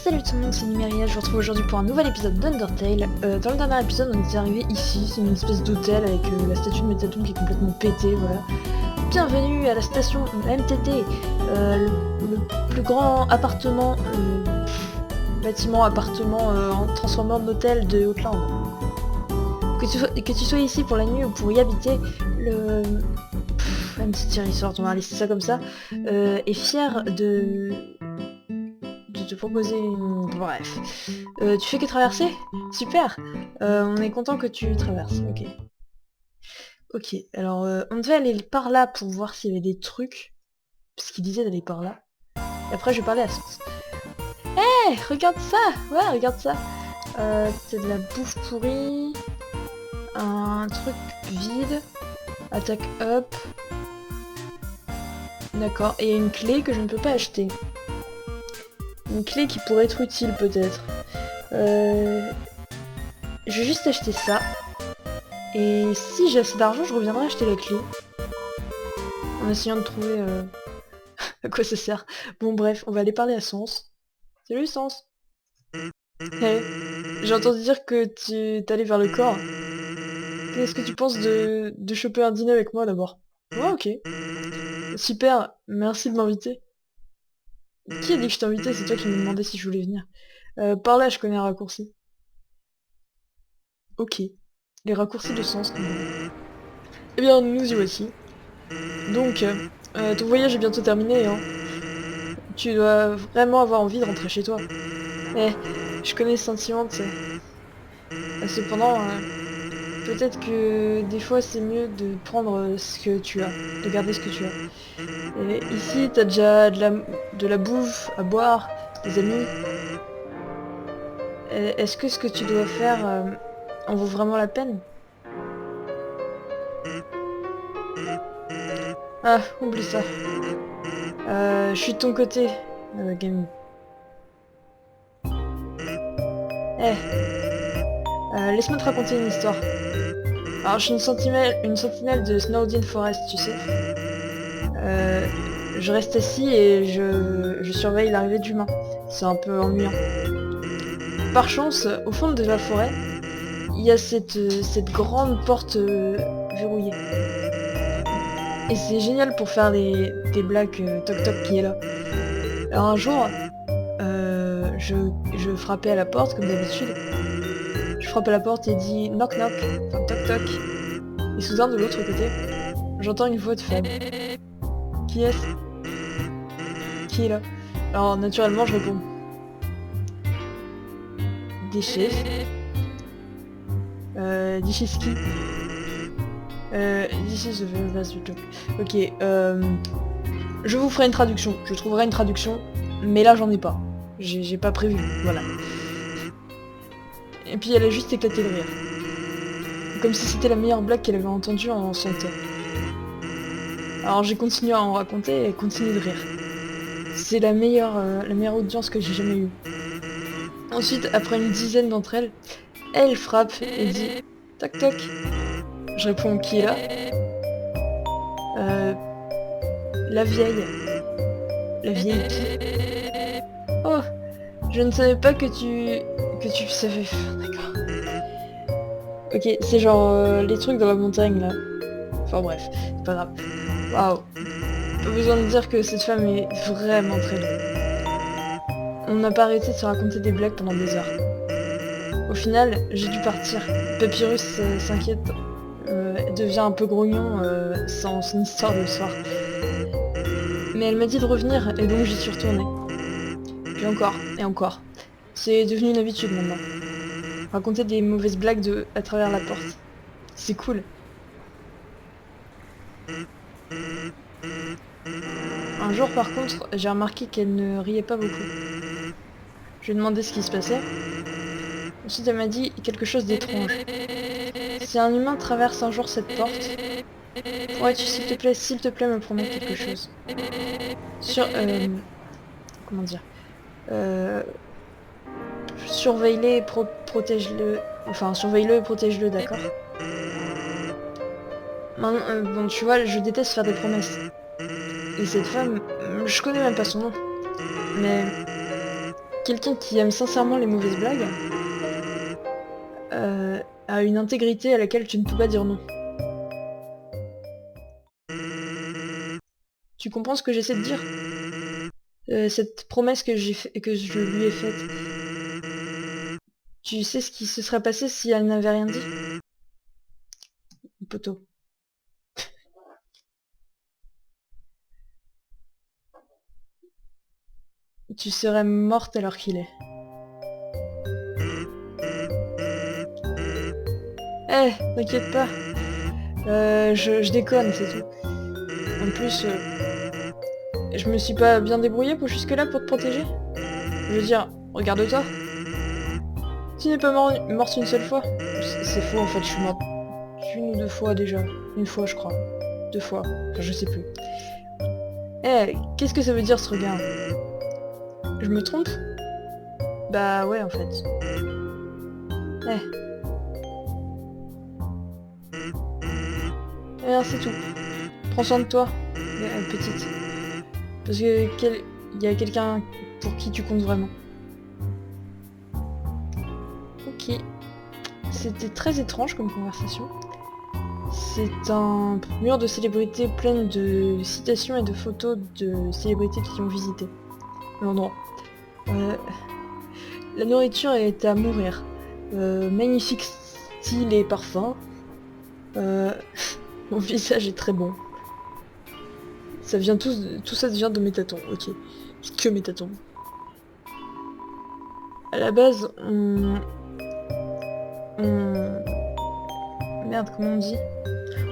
Salut tout le monde, c'est Numéria, je vous retrouve aujourd'hui pour un nouvel épisode d'Undertale. Dans le dernier épisode, on était arrivé ici, c'est une espèce d'hôtel avec la statue de Métaton qui est complètement pétée, voilà. Bienvenue à la station MTT, le plus grand appartement, appartement transformé en hôtel de Outland. Que tu sois ici pour la nuit ou pour y habiter, un petit Irisort, on va laisser ça comme ça, est fier de te proposer une... Bref. Tu fais que traverser? Super. On est content que tu traverses, ok. Ok, alors on devait aller par là pour voir s'il y avait des trucs. Parce qu'il disait d'aller par là. Et après je vais parler à Sens. Hé, regarde ça. Ouais, regarde ça. C'est de la bouffe pourrie. Un truc vide. Attaque up. D'accord, et une clé que je ne peux pas acheter. Une clé qui pourrait être utile peut-être. Je vais juste acheter ça. Et si j'ai assez d'argent, je reviendrai acheter la clé. En essayant de trouver à quoi ça sert. Bon bref, on va aller parler à Sens. Salut Sens. Hey, j'ai entendu dire que tu t'allais vers le corps. Qu'est-ce que tu penses de choper un dîner avec moi d'abord? Ouais, ok. Super, merci de m'inviter. Qui a dit que je t'invitais? C'est toi qui me demandais si je voulais venir. Par là, je connais un raccourci. Ok. Les raccourcis de Sens. Eh bien, nous y voici. Donc, ton voyage est bientôt terminé, hein. Tu dois vraiment avoir envie de rentrer chez toi. Eh, je connais ce sentiment, tu sais. Cependant, peut-être que des fois c'est mieux de prendre ce que tu as, de garder ce que tu as. Et ici, t'as déjà de la bouffe à boire, des amis. Est-ce que ce que tu dois faire en vaut vraiment la peine? Ah, oublie ça. Je suis de ton côté, Gaming. Eh, laisse-moi te raconter une histoire. Alors, je suis une sentinelle de Snowdin Forest, tu sais. Je reste assis et je surveille l'arrivée d'humains. C'est un peu ennuyant. Par chance, au fond de la forêt, il y a cette grande porte verrouillée. Et c'est génial pour faire des blagues toc toc qui est là. Alors un jour, je frappais à la porte comme d'habitude. Je frappe à la porte et dis knock knock, enfin toc toc. Et soudain de l'autre côté, j'entends une voix de femme. Qui est-ce? Qui est là? Alors naturellement je réponds. Déchet. This is qui? This is the very last joke. Ok, je vous ferai une traduction. Je trouverai une traduction, mais là j'en ai pas. J'ai pas prévu, voilà. Et puis elle a juste éclaté de rire. Comme si c'était la meilleure blague qu'elle avait entendue en son temps. Alors j'ai continué à en raconter et elle continue de rire. C'est la meilleure audience que j'ai jamais eue. Ensuite, après une dizaine d'entre elles, elle frappe et dit toc toc. Je réponds qui est là? La vieille. La vieille qui? Oh, je ne savais pas que tu savais. D'accord. Ok, c'est genre les trucs dans la montagne là. Enfin bref, c'est pas grave. Waouh. Pas besoin de dire que cette femme est vraiment très douée. On n'a pas arrêté de se raconter des blagues pendant des heures. Au final, j'ai dû partir. Papyrus s'inquiète, devient un peu grognon sans son histoire de soir. Mais elle m'a dit de revenir et donc j'y suis retournée. Puis encore, et encore. C'est devenu une habitude maintenant. Raconter des mauvaises blagues à travers la porte. C'est cool. Un jour par contre, j'ai remarqué qu'elle ne riait pas beaucoup. Je lui ai demandé ce qui se passait. Ensuite elle m'a dit quelque chose d'étrange. Si un humain traverse un jour cette porte, pourrais-tu s'il te plaît me promettre quelque chose? Comment dire? Surveille-le et protège-le. Enfin, surveille-le et protège-le, d'accord? Bon, tu vois, je déteste faire des promesses. Et cette femme, je connais même pas son nom. Mais quelqu'un qui aime sincèrement les mauvaises blagues a une intégrité à laquelle tu ne peux pas dire non. Tu comprends ce que j'essaie de dire? Cette promesse que je lui ai faite. Tu sais ce qui se serait passé si elle n'avait rien dit? Poteau. Tu serais morte alors qu'il est. Eh, t'inquiète pas. Je déconne, c'est tout. En plus, je me suis pas bien débrouillée pour jusque-là pour te protéger. Je veux dire, regarde-toi. Tu n'es pas morte une seule fois. C'est faux en fait, je suis morte une ou deux fois déjà. Une fois je crois. 2 fois. Enfin je sais plus. Eh, qu'est-ce que ça veut dire ce regard? Je me trompe? Bah ouais en fait. Eh. Eh, c'est tout. Prends soin de toi, petite. Parce que y a quelqu'un pour qui tu comptes vraiment. Ok. C'était très étrange comme conversation. C'est un mur de célébrités plein de citations et de photos de célébrités qui ont visité l'endroit. La nourriture est à mourir. Magnifique style et parfum. Mon visage est très bon. Ça vient tout ça vient de Métaton, ok. Que Métaton. À la base, merde, comment on dit?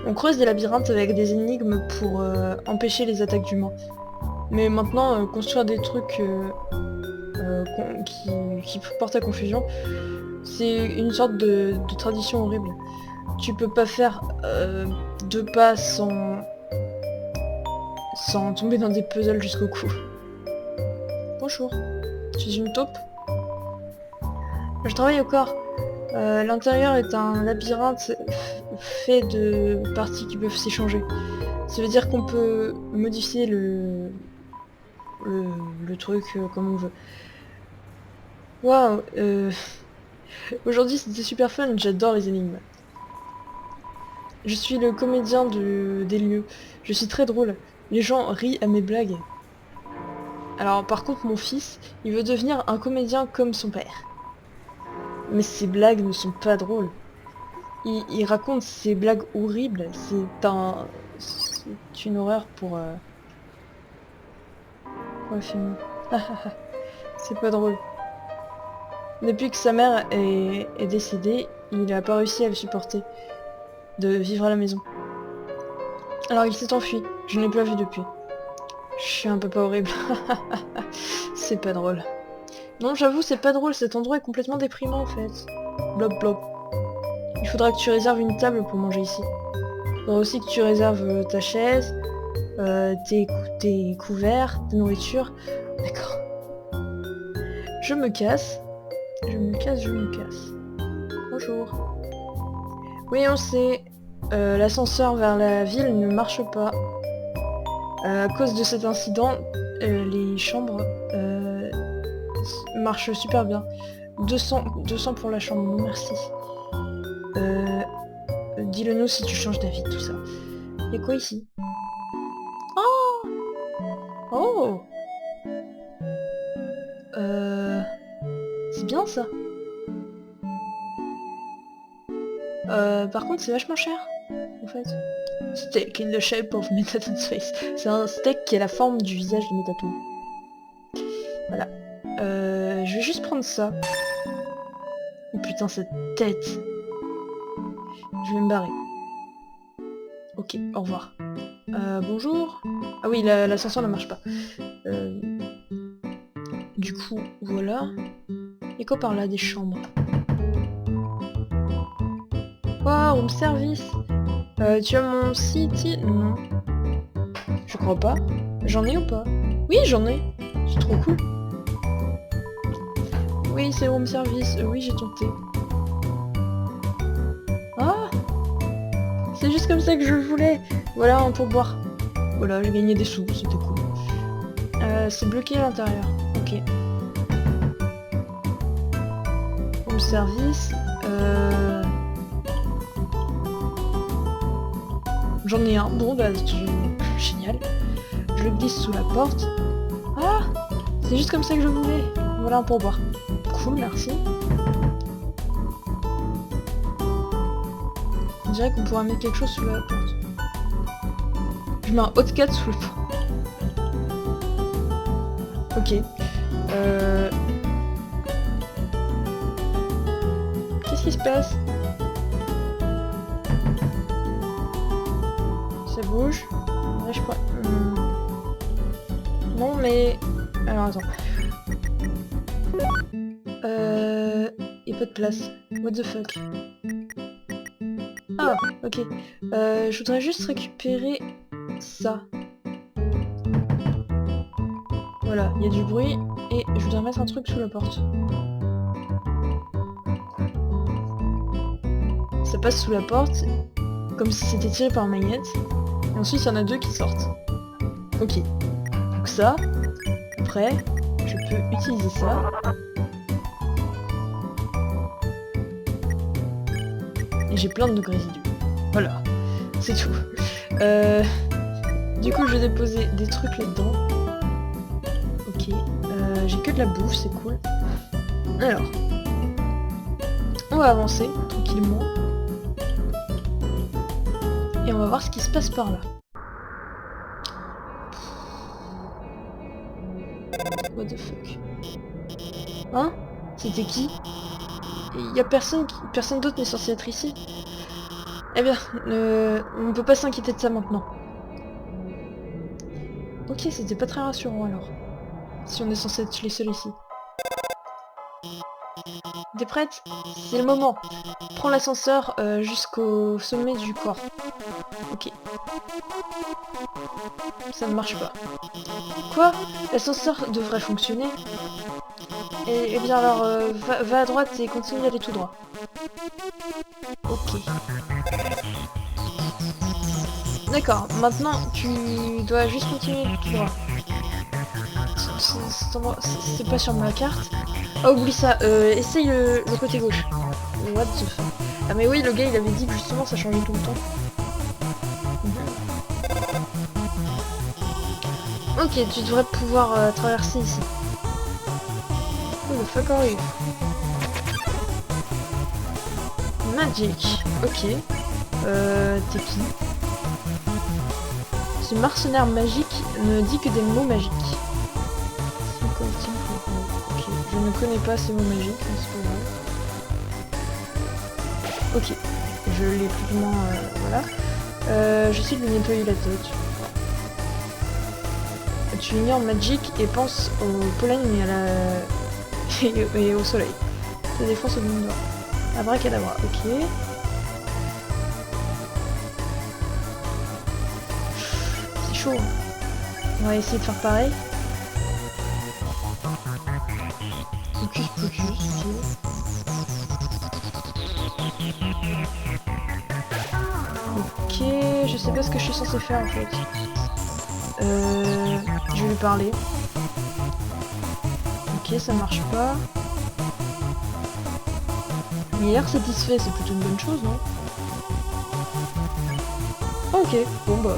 On creuse des labyrinthes avec des énigmes pour empêcher les attaques d'humains. Mais maintenant, construire des trucs qui portent à confusion, c'est une sorte de tradition horrible. Tu peux pas faire 2 pas sans tomber dans des puzzles jusqu'au cou. Bonjour, tu es une taupe? Je travaille au corps. L'intérieur est un labyrinthe fait de parties qui peuvent s'échanger. Ça veut dire qu'on peut modifier le truc comme on veut. Waouh, aujourd'hui c'était super fun, j'adore les énigmes. Je suis le comédien des lieux. Je suis très drôle. Les gens rient à mes blagues. Alors par contre mon fils, il veut devenir un comédien comme son père. Mais ses blagues ne sont pas drôles. Il raconte ces blagues horribles. C'est une horreur pour un film. C'est pas drôle. Depuis que sa mère est décédée, il n'a pas réussi à le supporter. De vivre à la maison. Alors il s'est enfui. Je ne l'ai pas vu depuis. Je suis un papa horrible. C'est pas drôle. Non, j'avoue, c'est pas drôle. Cet endroit est complètement déprimant en fait. Blob blob. Il faudra que tu réserves une table pour manger ici. Il faudra aussi que tu réserves ta chaise, tes couverts, ta nourriture. D'accord. Je me casse. Je me casse. Bonjour. Oui, on sait. L'ascenseur vers la ville ne marche pas. À cause de cet incident, les chambres marchent super bien. 200 pour la chambre, non merci. Dis-le nous si tu changes d'avis, tout ça. Y'a quoi ici? Oh! Oh! C'est bien ça. Par contre c'est vachement cher, en fait. Steak in the shape of Metaton's face. C'est un steak qui a la forme du visage de Metaton. Voilà. Je vais juste prendre ça. Oh putain, cette tête. Je vais me barrer. Ok, au revoir. Bonjour. Ah oui, l'ascenseur ne marche pas. Du coup, voilà. Et quoi par là, des chambres? Oh, room service. Tu as mon city? Non. Je crois pas. J'en ai ou pas? Oui, j'en ai. C'est trop cool. Oui, c'est room service. Oui, j'ai tenté. Ah! C'est juste comme ça que je le voulais. Voilà, un pourboire. Voilà, j'ai gagné des sous, c'était cool. C'est bloqué à l'intérieur. Ok. room service. J'en ai un. Bon, bah, génial. Je le glisse sous la porte. Ah, c'est juste comme ça que je voulais. Voilà un pourboire. Cool, merci. On dirait qu'on pourrait mettre quelque chose sous la porte. Je mets un hot cat sous le pont. Ok. Qu'est-ce qui se passe? Ça bouge. Là, je crois... Non, mais... Alors, attends. Y a pas de place. What the fuck? Ah, ok. Je voudrais juste récupérer ça. Voilà, il y a du bruit et je voudrais mettre un truc sous la porte. Ça passe sous la porte, comme si c'était tiré par magnète. Et ensuite, il y en a deux qui sortent. Ok. Donc ça, après, je peux utiliser ça. Et j'ai plein de résidus. Voilà, c'est tout. Du coup, je vais déposer des trucs là-dedans. Ok, j'ai que de la bouffe, c'est cool. Alors, on va avancer tranquillement. Et on va voir ce qui se passe par là. What the fuck? Hein? C'était qui? Y a personne d'autre n'est censé être ici. Eh bien, on peut pas s'inquiéter de ça maintenant. Ok, c'était pas très rassurant alors. Si on est censé être les seuls ici. T'es prête? C'est le moment. Prends l'ascenseur jusqu'au sommet du corps. Ok. Ça ne marche pas. Quoi? L'ascenseur devrait fonctionner. Eh bien alors, va à droite et continue d'aller tout droit. Ok. D'accord, maintenant tu dois juste continuer tout droit. C'est pas sur ma carte. Oh, oublie ça, essaye le côté gauche. What the fuck? Ah mais oui, le gars il avait dit que justement ça changeait tout le temps. Ok, tu devrais pouvoir traverser ici. Oh the fuck are you? Magic. Ok. T'es qui? Ce mercenaire magique ne dit que des mots magiques. Ok, je ne connais pas ces mots magiques, mais c'est pas grave. Ok, je l'ai plus ou moins... voilà. J'essaie de lui nettoyer la tête. Tu ignores Magic et pense au pollen et à la... et au soleil. Ça défonce au monde. Abracadabra, ok. C'est chaud. On va essayer de faire pareil. Focus, focus, ok, je sais pas ce que je suis censée faire en fait. Je vais lui parler. Ok, ça marche pas. Il a l'air satisfait, c'est plutôt une bonne chose, non? Ok, bon bah...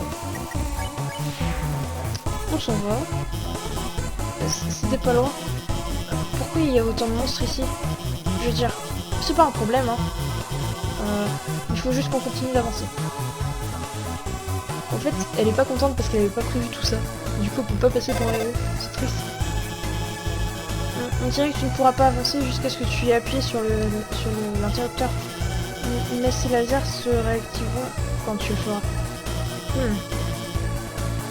on s'en va. C'était pas loin. Pourquoi il y a autant de monstres ici? Je veux dire, c'est pas un problème, hein. Il faut juste qu'on continue d'avancer. En fait, elle est pas contente parce qu'elle avait pas prévu tout ça. Du coup, on peut pas passer pour les... C'est triste. On dirait que tu ne pourras pas avancer jusqu'à ce que tu aies appuyé sur l'interrupteur. Mais ces lasers se réactiveront quand tu le feras.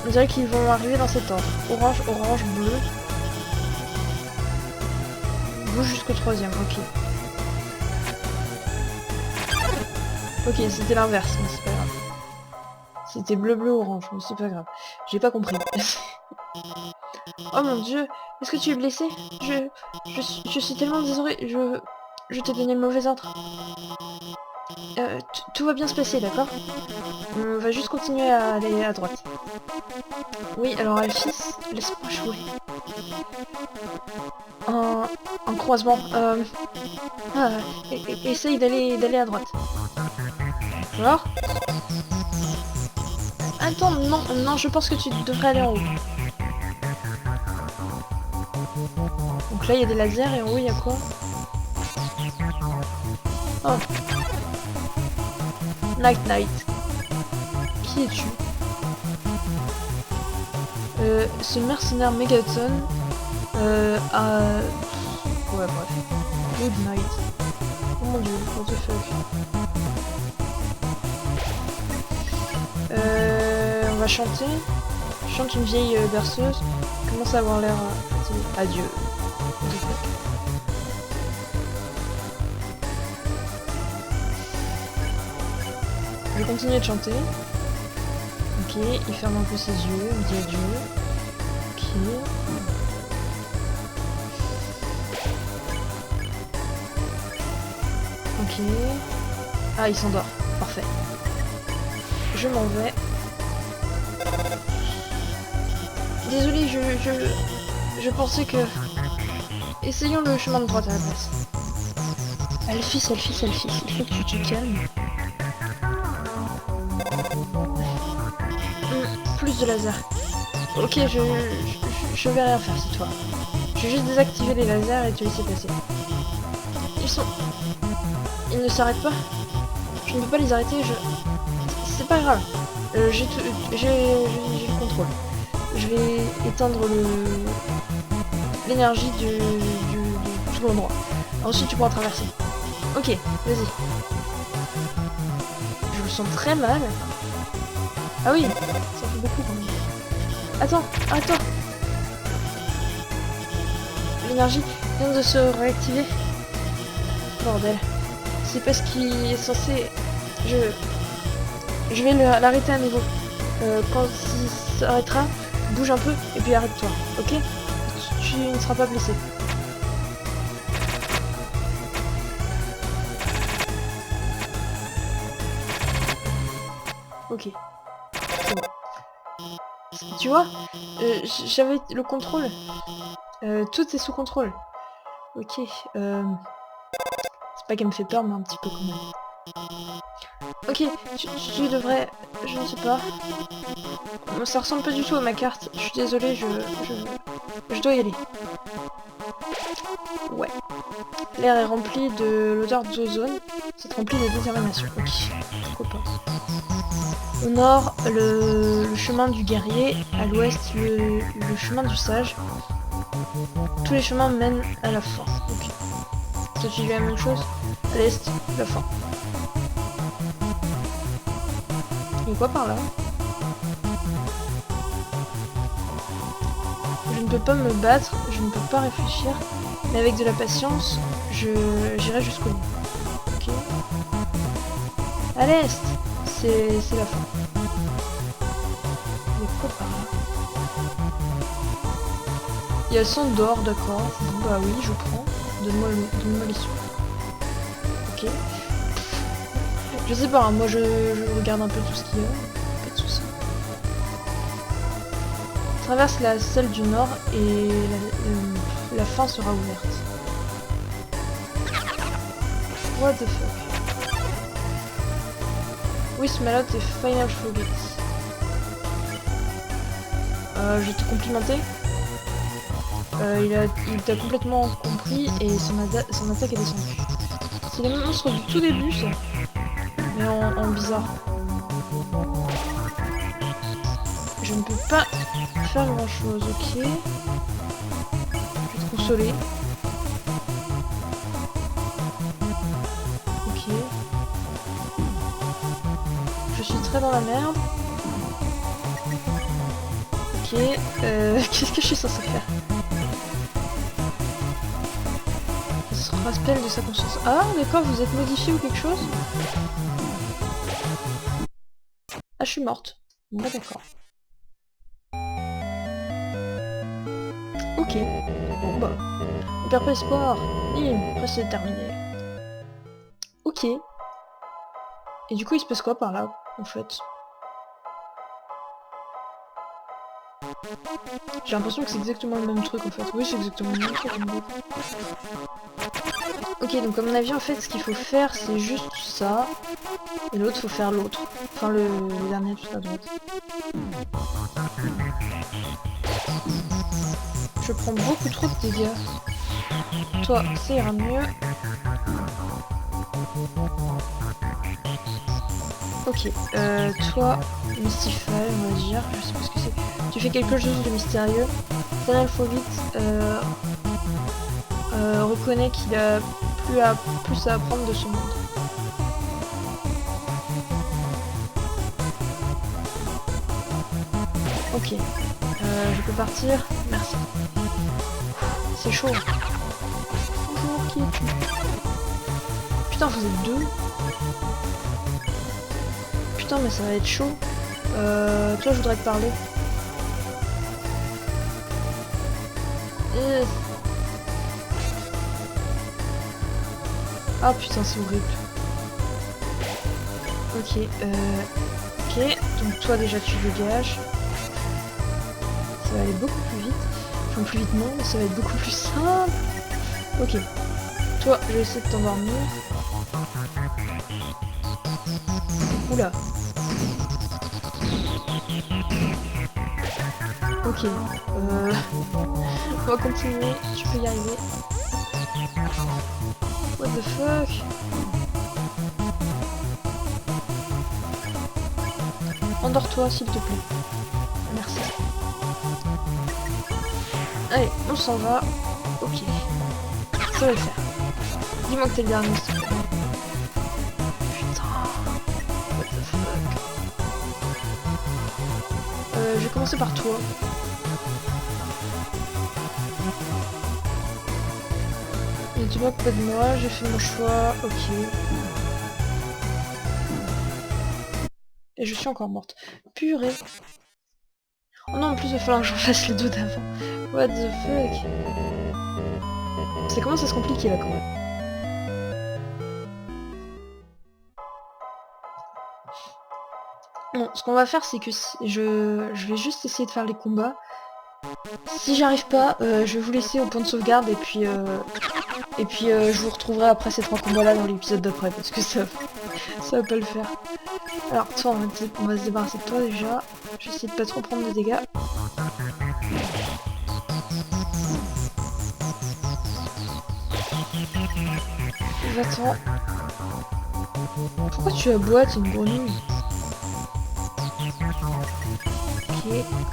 On dirait qu'ils vont arriver dans cet ordre. Orange, orange, bleu. Bouge jusqu'au troisième, ok. Ok, c'était l'inverse, mais c'est pas grave. C'était bleu, bleu, orange, mais c'est pas grave. J'ai pas compris. Oh mon dieu, est-ce que tu es blessé? Je suis tellement désolée, je t'ai donné le mauvais ordre. tout va bien se passer, d'accord? On va juste continuer à aller à droite. Oui, alors Alphys, laisse-moi jouer. Un croisement. Ah, essaye d'aller à droite. Alors? Attends, non, non, je pense que tu devrais aller en haut. Donc là, il y a des lasers et en haut, il y a quoi? Oh. Night Knight. Qui es-tu? Ce mercenaire Megaton a... Ouais, bref. Good night. Oh mon dieu, what the fuck. On va chanter. Je chante une vieille berceuse. Commence à avoir l'air fatigué. Adieu. What the fuck. Je vais continuer de chanter. Ok, il ferme un peu ses yeux, il dit adieu. Ok. Ok. Ah, il s'endort. Parfait. Je m'en vais. Désolé, je pensais que... Essayons le chemin de droite à la place. Alphys, il faut que tu te calmes. Plus de laser. Ok, je vais rien faire, c'est toi. Je vais juste désactiver les lasers et te laisser passer. Ils ne s'arrêtent pas. Je ne peux pas les arrêter, C'est pas grave. J'ai le contrôle. Je vais éteindre l'énergie de tout l'endroit. Ensuite, tu pourras traverser. Ok, vas-y. Je me sens très mal. Ah oui, ça fait beaucoup quand même. Attends. L'énergie vient de se réactiver. Bordel. C'est parce qu'il est censé... Je vais l'arrêter à nouveau. Quand il s'arrêtera, bouge un peu et puis arrête-toi, ok? Tu ne seras pas blessé. Ok. C'est bon. Tu vois, j'avais le contrôle. Tout est sous contrôle. Ok. C'est pas qu'elle me fait peur, mais un petit peu quand même. Ok, tu devrais... Je ne sais pas. Ça ressemble pas du tout à ma carte. Je suis désolée, je dois y aller. Ouais. L'air est rempli de l'odeur d'ozone. C'est rempli de détermination. Ok, pourquoi pas. Au nord, le chemin du guerrier. À l'ouest, le chemin du sage. Tous les chemins mènent à la fin. Ok. Toi, tu dis la même chose? À l'est, la fin. Et quoi par là? Je ne peux pas me battre, je ne peux pas réfléchir, mais avec de la patience, j'irai jusqu'au bout. Ok. À l'est, c'est la fin. Il y a quoi par là? Il y a le son d'or, d'accord. Bah oui, je prends. Donne-moi les sous. Ok. Je sais pas, hein, moi je regarde un peu tout ce qu'il y a. Pas de soucis. Traverse la salle du nord et la fin sera ouverte. What the fuck? With Malot et Final Forget. Je t'ai complimenté. Il t'a complètement compris et son attaque est descendue. C'est les monstres du tout début ça. Mais en bizarre. Je ne peux pas faire grand chose, ok. Je vais te consoler. Ok. Je suis très dans la merde. Ok. Qu'est-ce que je suis censée faire? Il se rappelle de sa conscience. Ah, d'accord, vous êtes modifié ou quelque chose? Ah, je suis morte. Bon, bah, d'accord. Ok. Bon, bah. On perd pas espoir. Après, c'est terminé. Ok. Et du coup, il se passe quoi par là, en fait? J'ai l'impression que c'est exactement le même truc, en fait. Oui, c'est exactement le même truc, en gros. Ok, donc à mon avis, en fait, ce qu'il faut faire, c'est juste ça. Et l'autre, faut faire l'autre. Enfin, le dernier tout à droite. Je prends beaucoup trop de dégâts. Toi, ça ira mieux. Ok, toi, Mystify, on va dire. Je sais pas ce que c'est. Tu fais quelque chose de mystérieux. Cet alphabète reconnaît qu'il a plus à apprendre de ce monde. Ok, je peux partir. Merci. C'est chaud. Bonjour, qui es-tu? Putain, vous êtes deux. Putain, mais ça va être chaud. Toi, je voudrais te parler. Ah putain, c'est horrible. Ok, ok, donc toi déjà tu dégages. Ça va aller beaucoup plus vite. Enfin plus vite non, mais ça va être beaucoup plus simple. Ok. Toi, je vais essayer de t'endormir. Oula. Ok. On va continuer, tu peux y arriver. What the fuck? Endors-toi s'il te plaît. Merci. Allez, on s'en va. Ok. Ça va le faire. Dis-moi que t'es le dernier s'il te plaît. Putain. What the fuck? Je vais commencer par toi. Et dis-moi pas de moi, j'ai fait mon choix, ok. Et je suis encore morte. Purée. Oh non, en plus il va falloir que j'en fasse les deux d'avant. What the fuck? Ça commence à se compliquer là quand même. Bon, ce qu'on va faire c'est que je vais juste essayer de faire les combats. Si j'arrive pas, je vais vous laisser au point de sauvegarde et puis je vous retrouverai après ces 3 combats là dans l'épisode d'après parce que ça va pas le faire. Alors toi on va se débarrasser de toi déjà. Je vais essayer de pas trop prendre de dégâts. Va-t'en. Pourquoi tu aboies, t'es une grenouille? Ok,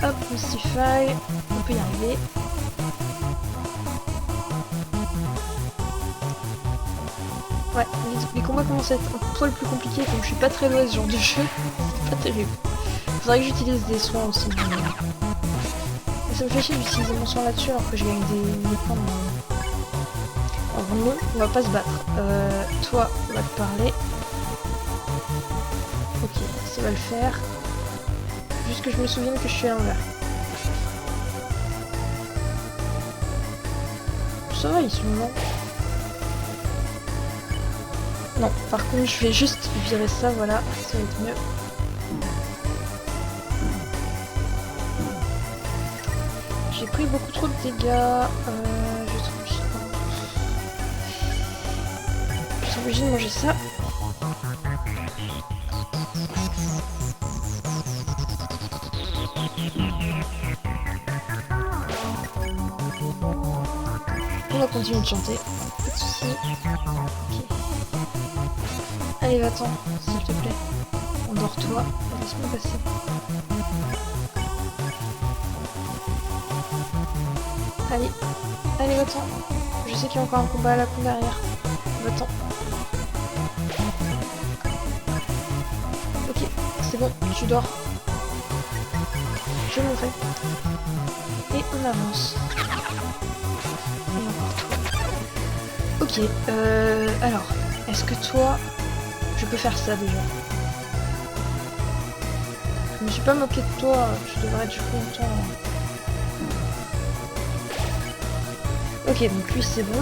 hop, Mystify, on peut y arriver. Ouais, les combats commencent à être un poil plus compliqués comme je suis pas très douée à ce genre de jeu. C'est pas terrible. Faudrait que j'utilise des soins aussi. Mais ça me fait chier d'utiliser mon soin là-dessus alors que je gagne des points. Alors non, on va pas se battre. Toi, on va te parler. Ok, ça va le faire. Juste que je me souvienne que je suis à l'envers. Ça va, ils sont lents. Non, par contre, je vais juste virer ça, voilà, ça va être mieux. J'ai pris beaucoup trop de dégâts. Je suis obligée de manger ça. On va continuer de chanter. Pas de soucis. Ok. Allez, va-t'en, s'il te plaît. Endors-toi. Laisse-moi passer. Allez. Allez, va-t'en. Je sais qu'il y a encore un combat à la con derrière. Va-t'en. Ok, c'est bon, tu dors. Je m'en vais. Et on avance. Et encore toi. Ok, alors, est-ce que toi, je peux faire ça déjà? Je me suis pas moqué de toi, tu devrais être content. Ok, donc lui c'est bon.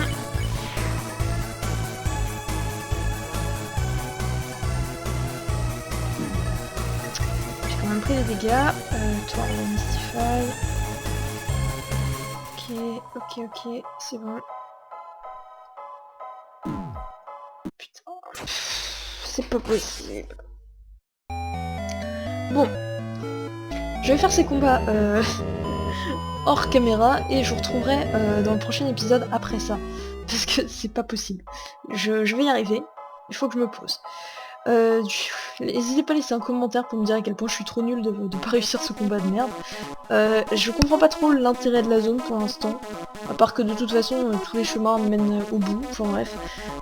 a pris des dégâts. Toi, on va Mystify. Ok, c'est bon. Putain, c'est pas possible. Bon, je vais faire ces combats hors caméra et je vous retrouverai dans le prochain épisode après ça. Parce que c'est pas possible. Je vais y arriver, il faut que je me pose. N'hésitez pas à laisser un commentaire pour me dire à quel point je suis trop nulle de pas réussir ce combat de merde. Je comprends pas trop l'intérêt de la zone pour l'instant, à part que de toute façon tous les chemins mènent au bout, enfin bref,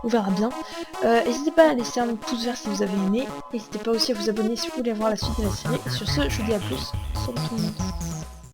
on verra bien. N'hésitez pas à laisser un pouce vert si vous avez aimé, n'hésitez pas aussi à vous abonner si vous voulez voir la suite de la série, et sur ce, je vous dis à plus, salut tout le monde.